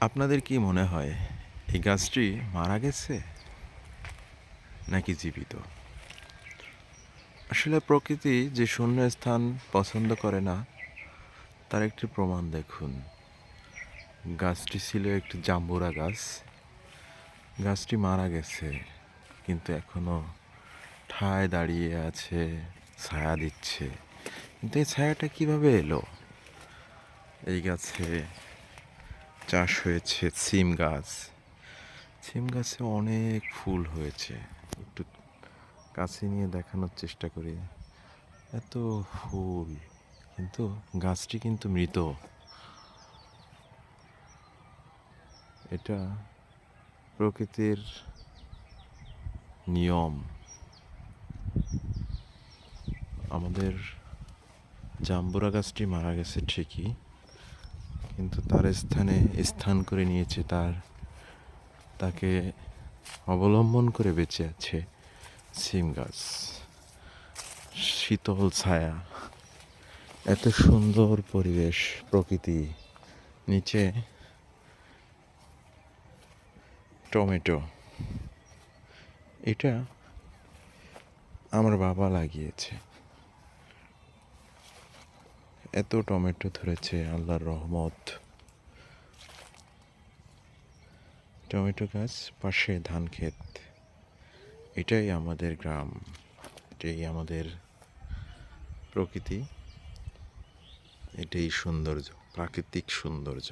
আপনাদের কি মনে হয় এই গাছটি মারা গেছে নাকি জীবিত? আসলে প্রকৃতি যে শূন্য স্থান পছন্দ করে না তার একটি প্রমাণ দেখুন। গাছটি ছিল একটি জাম্বুরা গাছ। গাছটি মারা গেছে কিন্তু এখনো ঠায় দাঁড়িয়ে আছে, ছায়া দিচ্ছে। কিন্তু এই ছায়াটা কিভাবে এলো? এই গাছে চাষ হয়েছে সিম গাছ। সিম গাছে অনেক ফুল হয়েছে। একটু কাছে নিয়ে দেখানোর চেষ্টা করি। এত ফুল, কিন্তু গাছটি কিন্তু মৃত। এটা প্রকৃতির নিয়ম। আমাদের জাম্বুরা গাছটি মারা গেছে ঠিকই, কিন্তু তার স্থানে স্থান করে নিয়েছে, তাকে অবলম্বন করে বেঁচে আছে সিম গাছ। শীতল ছায়া, এত সুন্দর পরিবেশ, প্রকৃতি, নিচে টমেটো। এটা আমার বাবা লাগিয়েছে। এত টমেটো ধরেছে, আল্লাহর রহমত। টমেটো গাছ, পাশে ধান ক্ষেত। এটাই আমাদের গ্রাম, এটাই আমাদের প্রকৃতি, এটাই সৌন্দর্য, প্রাকৃতিক সৌন্দর্য।